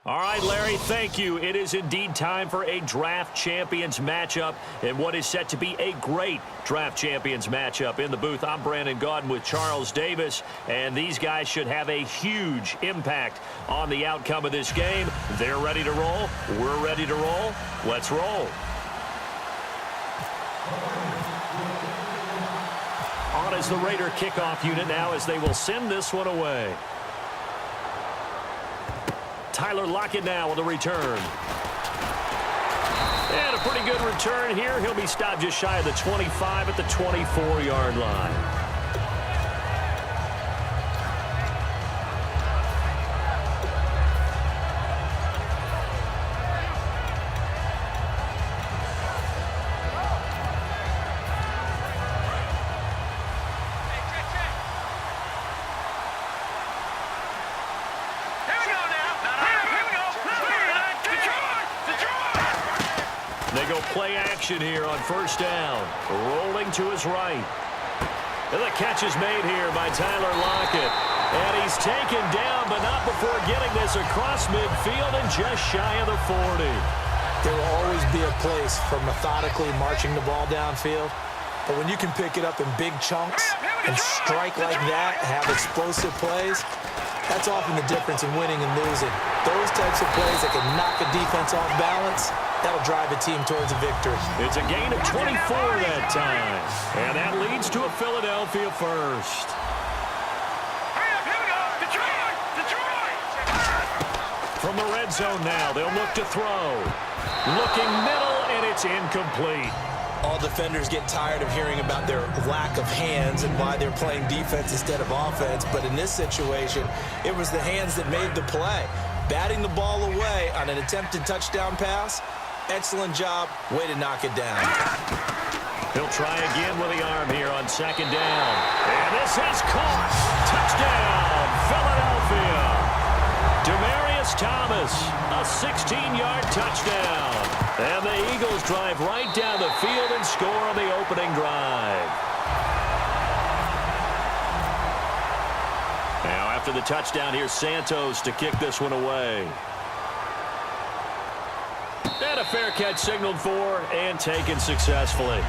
All right, Larry, thank you. It is indeed time for a Draft Champions matchup and what is set to be a great Draft Champions matchup. In the booth, I'm Brandon Gaudin with Charles Davis, and these guys should have a huge impact on the outcome of this game. They're ready to roll. We're ready to roll. Let's roll. On is the Raider kickoff unit now as they will send this one away. Tyler Lockett now with a return. And a pretty good return here. He'll be stopped just shy of the 25 at the 24-yard line. Play action here on first down. Rolling to his right. And the catch is made here by Tyler Lockett. And he's taken down, but not before getting this across midfield and just shy of the 40. There will always be a place for methodically marching the ball downfield. But when you can pick it up in big chunks and strike like that, have explosive plays, that's often the difference in winning and losing. Those types of plays that can knock a defense off balance, that'll drive a team towards a victory. It's a gain of 24 that time. And that leads to a Philadelphia first. From the red zone now, they'll look to throw. Looking middle, and it's incomplete. All defenders get tired of hearing about their lack of hands and why they're playing defense instead of offense. But in this situation, it was the hands that made the play. Batting the ball away on an attempted touchdown pass. Excellent job. Way to knock it down. He'll try again with the arm here on second down. And this is caught. Touchdown, Philadelphia. Demaryius Thomas, a 16-yard touchdown. And the Eagles drive right down the field and score on the opening drive. Now after the touchdown, here's Santos to kick this one away. And a fair catch signaled for and taken successfully.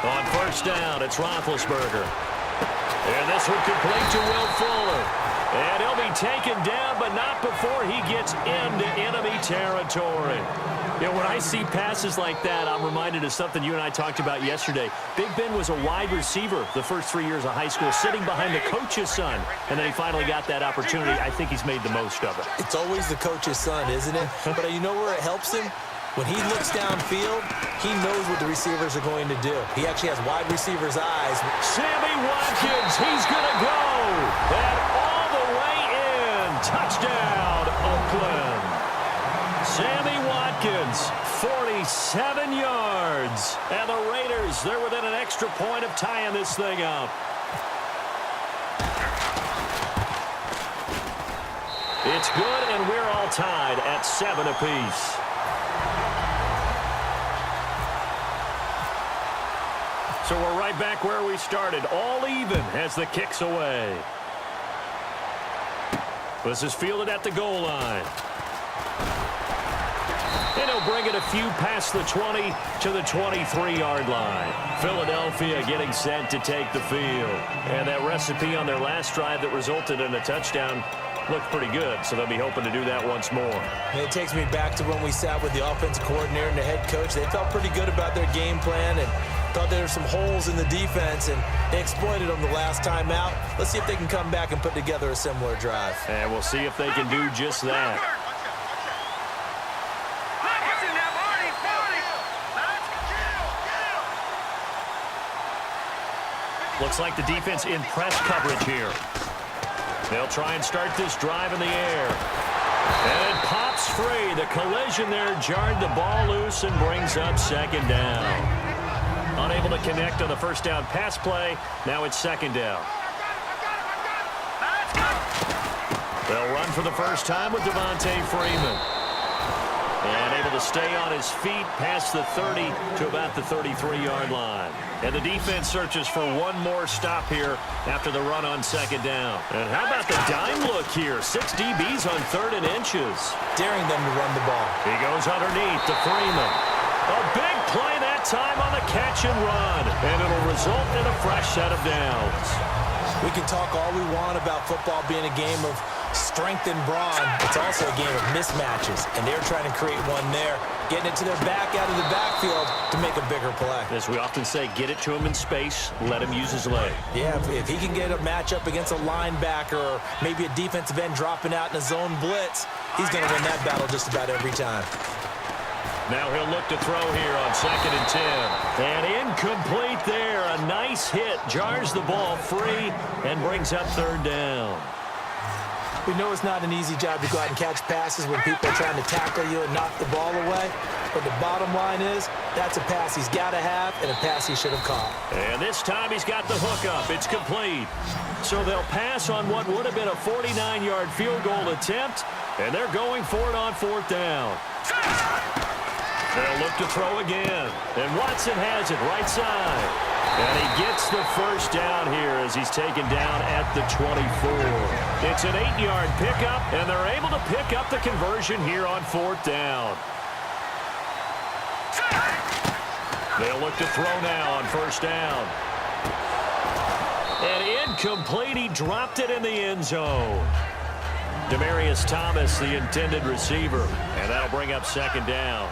On first down, it's Roethlisberger. And this one complete to Will Fuller. And he'll be taken down, but not before he gets into enemy territory. You know, when I see passes like that, I'm reminded of something you and I talked about yesterday. Big Ben was a wide receiver the first 3 years of high school, sitting behind the coach's son. And then he finally got that opportunity. I think he's made the most of it. It's always the coach's son, isn't it? But you know where it helps him? When he looks downfield, he knows what the receivers are going to do. He actually has wide receivers' eyes. Sammy Watkins, he's going to go. And all the way in. Touchdown, Oakland. Sammy Watkins, 47 yards. And the Raiders, they're within an extra point of tying this thing up. It's good, and we're all tied at 7 apiece. So we're right back where we started, all even as the kick's away. This is fielded at the goal line. And he'll bring it a few past the 20 to the 23-yard line. Philadelphia getting set to take the field. And that recipe on their last drive that resulted in a touchdown looked pretty good, so they'll be hoping to do that once more. And it takes me back to when we sat with the offensive coordinator and the head coach. They felt pretty good about their game plan and thought there were some holes in the defense, and they exploited them the last time out. Let's see if they can come back and put together a similar drive. And we'll see if they can do just that. Looks like the defense in press coverage here. They'll try and start this drive in the air. And it pops free. The collision there jarred the ball loose and brings up second down. Unable to connect on the first down pass play. Now it's second down. They'll run for the first time with Devontae Freeman. And able to stay on his feet past the 30 to about the 33-yard line. And the defense searches for one more stop here after the run on second down. And how about the dime look here? 6 DBs on 3rd and inches. Daring them to run the ball. He goes underneath to Freeman. A big play that time on the catch and run. And it'll result in a fresh set of downs. We can talk all we want about football being a game of strength and brawn. It's also a game of mismatches, and they're trying to create one there, getting it to their back out of the backfield to make a bigger play. As we often say, get it to him in space, let him use his leg. Yeah, if he can get a matchup against a linebacker or maybe a defensive end dropping out in a zone blitz, he's going to win that battle just about every time. Now he'll look to throw here on 2nd and 10. And incomplete there. A nice hit. Jars the ball free and brings up 3rd down. We know it's not an easy job to go out and catch passes when people are trying to tackle you and knock the ball away. But the bottom line is, that's a pass he's got to have and a pass he should have caught. And this time he's got the hook up. It's complete. So they'll pass on what would have been a 49-yard field goal attempt. And they're going for it on 4th down. They'll look to throw again. And Watson has it right side. And he gets the first down here as he's taken down at the 24. It's an 8-yard pickup, and they're able to pick up the conversion here on 4th down. They'll look to throw now on 1st down. And incomplete. He dropped it in the end zone. Demaryius Thomas, the intended receiver. And that'll bring up 2nd down.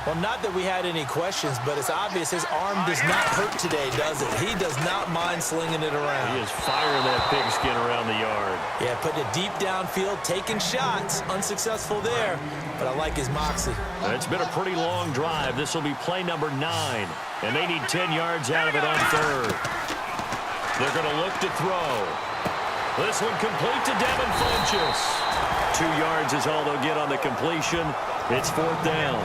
Well, not that we had any questions, but it's obvious his arm does not hurt today, does it? He does not mind slinging it around. He is firing that pigskin around the yard. Yeah, putting it deep downfield, taking shots. Unsuccessful there, but I like his moxie. It's been a pretty long drive. This will be play number 9, and they need 10 yards out of it on 3rd. They're going to look to throw. This one complete to Devin Funchess. 2 yards is all they'll get on the completion. It's 4th down.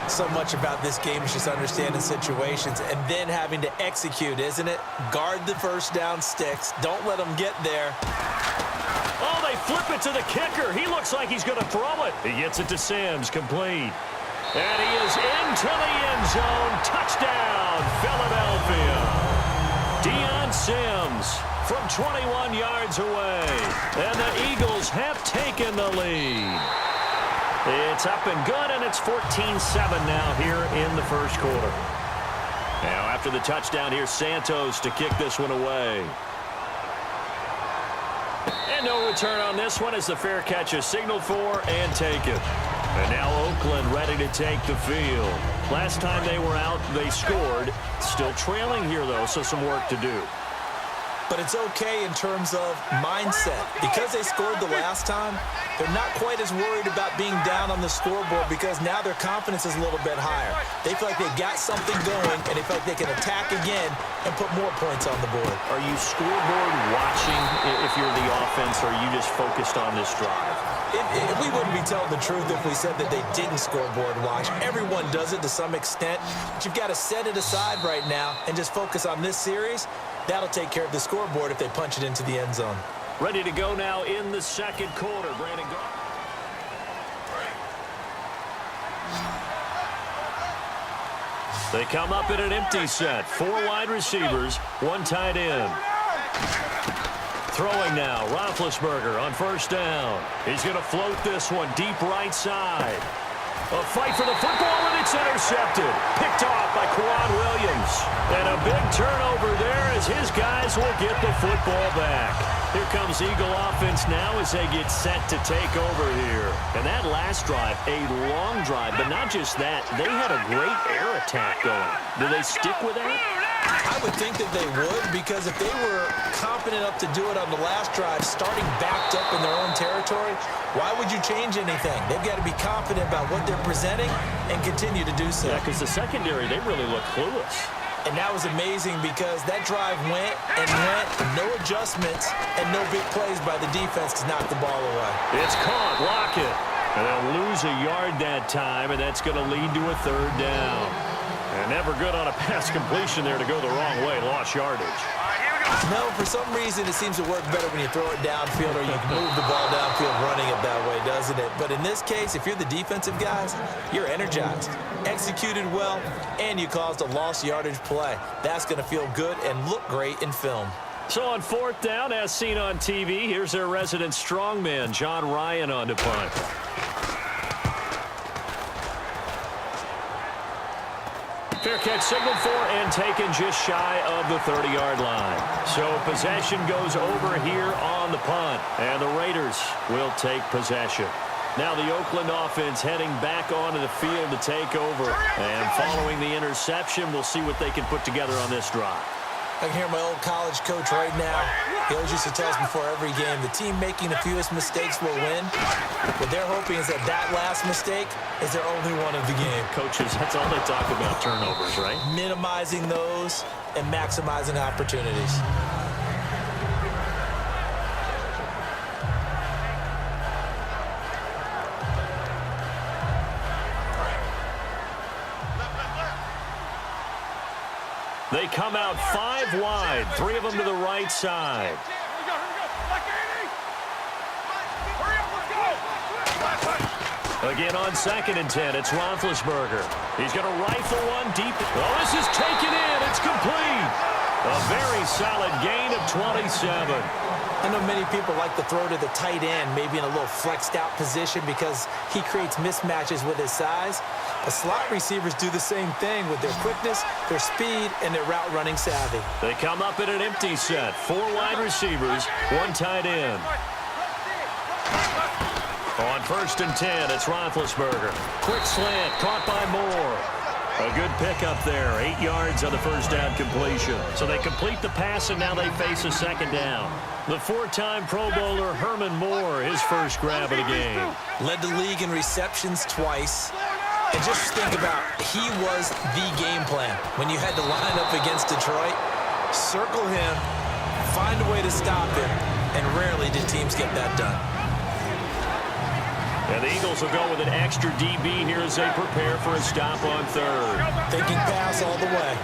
So much about this game is just understanding situations and then having to execute, isn't it? Guard the first down sticks. Don't let them get there. Oh, they flip it to the kicker. He looks like he's going to throw it. He gets it to Sims, complete. And he is into the end zone. Touchdown, Philadelphia. Deion Sims from 21 yards away. And the Eagles have taken the lead. It's up and good, and it's 14-7 now here in the first quarter. Now, after the touchdown, here's Santos to kick this one away. And no return on this one as the fair catch is signaled for and taken. And now Oakland ready to take the field. Last time they were out, they scored. Still trailing here, though, so some work to do. But it's okay in terms of mindset. Because they scored the last time, they're not quite as worried about being down on the scoreboard because now their confidence is a little bit higher. They feel like they've got something going, and they feel like they can attack again and put more points on the board. Are you scoreboard watching if you're the offense, or are you just focused on this drive? We wouldn't be telling the truth if we said that they didn't scoreboard watch. Everyone does it to some extent. But you've got to set it aside right now and just focus on this series. That'll take care of the scoreboard if they punch it into the end zone. Ready to go now in the second quarter. Brandon Gar. They come up in an empty set. 4 wide receivers, 1 tight end. Throwing now, Roethlisberger on first down. He's going to float this one deep right side. A fight for the football, and it's intercepted. Picked off by Quan Williams. And a big turnover there as his guys will get the football back. Here comes Eagle offense now as they get set to take over here. And that last drive, a long drive, but not just that. They had a great air attack going. Do they stick with that? I would think that they would, because if they were confident enough to do it on the last drive, starting backed up in their own territory, why would you change anything? They've got to be confident about what they're presenting and continue to do so. Yeah, because the secondary, they really look clueless. And that was amazing because that drive went and went, no adjustments, and no big plays by the defense to knock the ball away. It's caught. Lockett. And they'll lose a yard that time, and that's going to lead to a third down. And never good on a pass completion there to go the wrong way. Lost yardage. No, for some reason it seems to work better when you throw it downfield or you move the ball downfield running it that way, doesn't it? But in this case, if you're the defensive guys, you're energized, executed well, and you caused a lost yardage play. That's going to feel good and look great in film. So on fourth down, as seen on TV, here's their resident strongman, John Ryan, on to punt. Fair catch signaled for and taken just shy of the 30-yard line. So possession goes over here on the punt, and the Raiders will take possession. Now the Oakland offense heading back onto the field to take over. And following the interception, we'll see what they can put together on this drive. I can hear my old college coach right now. He always used to tell us before every game, the team making the fewest mistakes will win. What they're hoping is that that last mistake is their only one of the game. Coaches, that's all they talk about, turnovers, right? Minimizing those and maximizing opportunities. They come out 5 wide, 3 of them to the right side. Again on 2nd and 10, it's Roethlisberger. He's going to rifle one deep. Oh, this is taken in. It's complete. A very solid gain of 27. I know many people like to throw to the tight end, maybe in a little flexed out position because he creates mismatches with his size. But slot receivers do the same thing with their quickness, their speed, and their route running savvy. They come up in an empty set. 4 wide receivers, 1 tight end. On 1st and 10, it's Roethlisberger. Quick slant, caught by Moore. A good pickup there, 8 yards on the first down completion. So they complete the pass, and now they face a 2nd down. The 4-time Pro Bowler Herman Moore, his first grab of the game. Led the league in receptions twice. And just think about, he was the game plan. When you had to line up against Detroit, circle him, find a way to stop him, and rarely did teams get that done. And the Eagles will go with an extra DB here as they prepare for a stop on 3rd. Thinking pass all the way.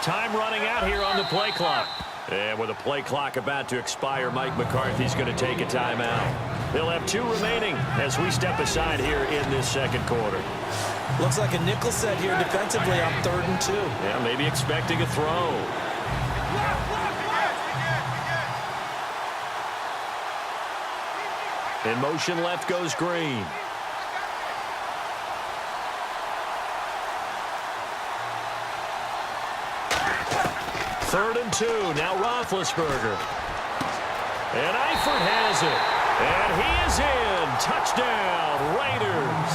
Time running out here on the play clock. And with the play clock about to expire, Mike McCarthy's going to take a timeout. They'll have 2 remaining as we step aside here in this 2nd quarter. Looks like a nickel set here defensively on 3rd and 2. Yeah, maybe expecting a throw. In motion left goes Green. Third and 2, now Roethlisberger. And Eifert has it. And he is in. Touchdown, Raiders.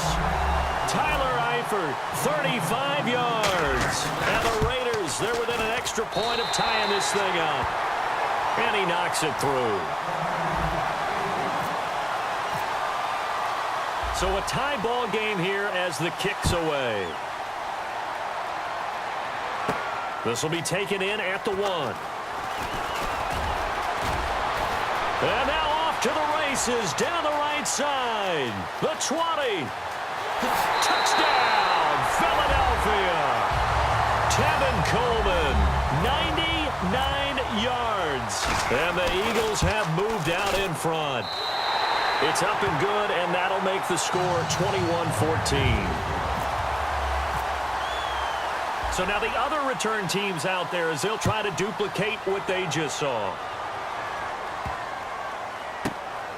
Tyler Eifert, 35 yards. And the Raiders, they're within an extra point of tying this thing up. And he knocks it through. So a tie ball game here as the kick's away. This will be taken in at the 1. And now off to the races down the right side. The 20. Touchdown, Philadelphia. Tevin Coleman, 99 yards. And the Eagles have moved out in front. It's up and good, and that'll make the score 21-14. So now the other return teams out there as they'll try to duplicate what they just saw.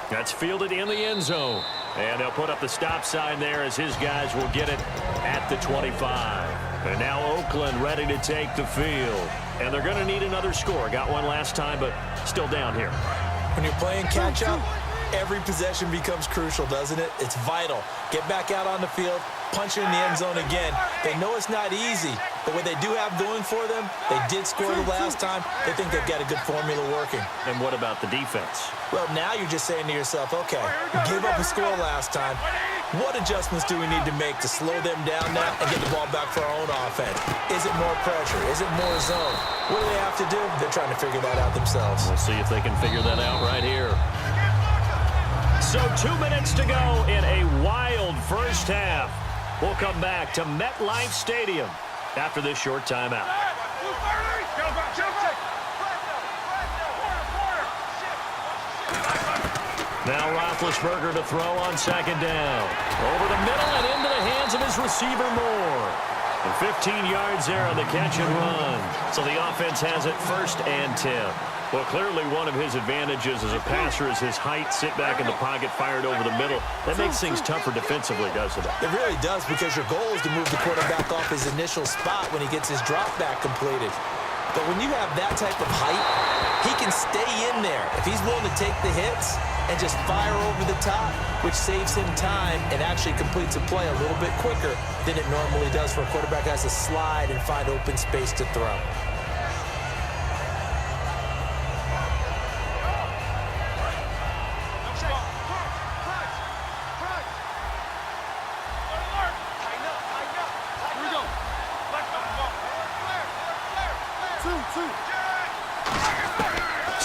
That's fielded in the end zone. And they'll put up the stop sign there as his guys will get it at the 25. And now Oakland ready to take the field. And they're going to need another score. Got one last time, but still down here. When you're playing catch-up, every possession becomes crucial, doesn't it? It's vital. Get back out on the field, punch it in the end zone again. They know it's not easy, But what they do have going for them, they did score the last time. They think they've got a good formula working. And what about the defense? Well, now you're just saying to yourself, okay, give up a score last time. What adjustments do we need to make to slow them down now and get the ball back for our own offense? Is it more pressure? Is it more zone? What do they have to do? They're trying to figure that out themselves. We'll see if they can figure that out right here. So 2 minutes to go in a wild first half. We'll come back to MetLife Stadium after this short timeout. Now Roethlisberger to throw on second down. Over the middle and into the hands of his receiver Moore. And 15 yards there on the catch and run. So the offense has it 1st and 10. Well, clearly one of his advantages as a passer is his height. Sit back in the pocket, fired over the middle. That makes things tougher defensively, doesn't it? It really does, because your goal is to move the quarterback off his initial spot when he gets his drop back completed. But when you have that type of height, he can stay in there if he's willing to take the hits and just fire over the top, which saves him time and actually completes a play a little bit quicker than it normally does for a quarterback who has to slide and find open space to throw.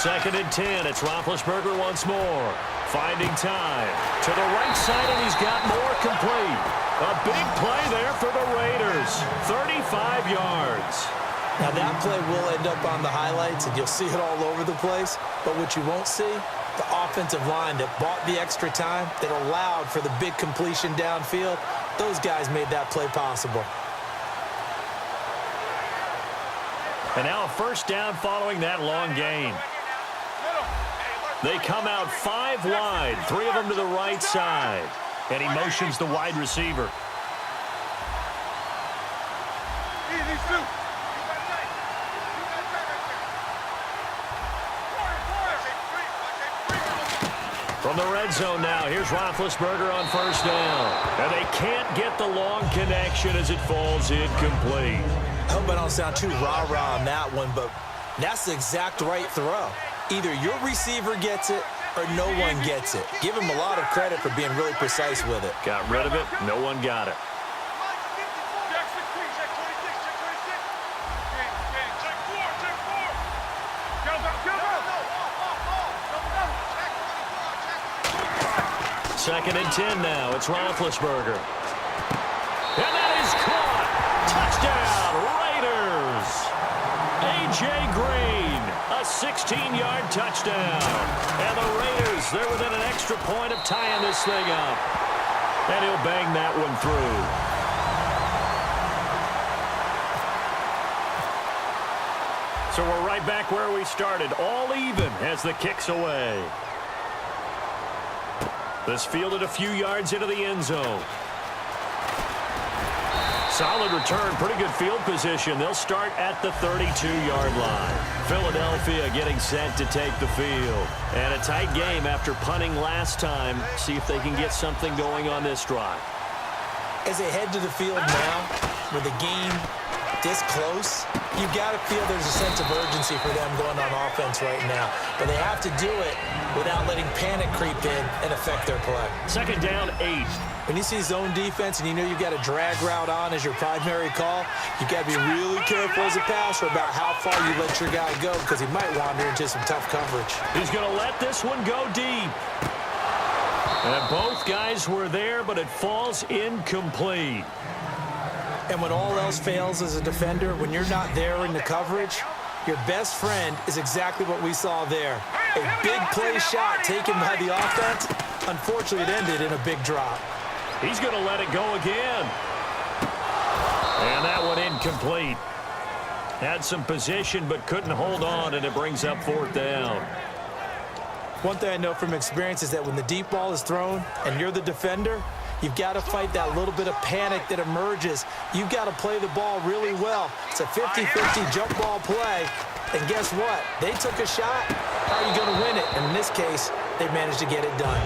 Second and 10. It's Roethlisberger once more. Finding time. To the right side, and he's got more complete. A big play there for the Raiders. 35 yards. Now that play will end up on the highlights, and you'll see it all over the place. But what you won't see, the offensive line that bought the extra time, that allowed for the big completion downfield, those guys made that play possible. And now a first down following that long gain. They come out 5 wide, 3 of them to the right side. And he motions the wide receiver. From the red zone now, here's Roethlisberger on first down. And they can't get the long connection as it falls incomplete. I hope I don't sound too rah-rah on that one, but that's the exact right throw. Either your receiver gets it or no one gets it. Give him a lot of credit for being really precise with it. Got rid of it. No one got it. Second and 10 now. It's Roethlisberger. And that is caught. Touchdown, Raiders. A.J. Green, a 16-yard touchdown. And the Raiders, they're within an extra point of tying this thing up. And he'll bang that one through. So we're right back where we started, all even as the kick's away. This fielded a few yards into the end zone. Solid return, pretty good field position. They'll start at the 32-yard line. Philadelphia getting set to take the field. And a tight game after punting last time. See if they can get something going on this drive. As they head to the field now, with the game this close, you've got to feel there's a sense of urgency for them going on offense right now. But they have to do it without letting panic creep in and affect their play. Second down, 8. When you see zone defense and you know you've got a drag route on as your primary call, you've got to be really careful as a passer about how far you let your guy go, because he might wander into some tough coverage. He's going to let this one go deep. And both guys were there, but it falls incomplete. And when all else fails as a defender, when you're not there in the coverage, your best friend is exactly what we saw there. A big play shot taken by the offense. Unfortunately, it ended in a big drop. He's going to let it go again. And that one incomplete. Had some position but couldn't hold on, and it brings up 4th down. One thing I know from experience is that when the deep ball is thrown and you're the defender, you've got to fight that little bit of panic that emerges. You've got to play the ball really well. It's a 50-50 jump ball play. And guess what? They took a shot. How are you going to win it? And in this case, they managed to get it done.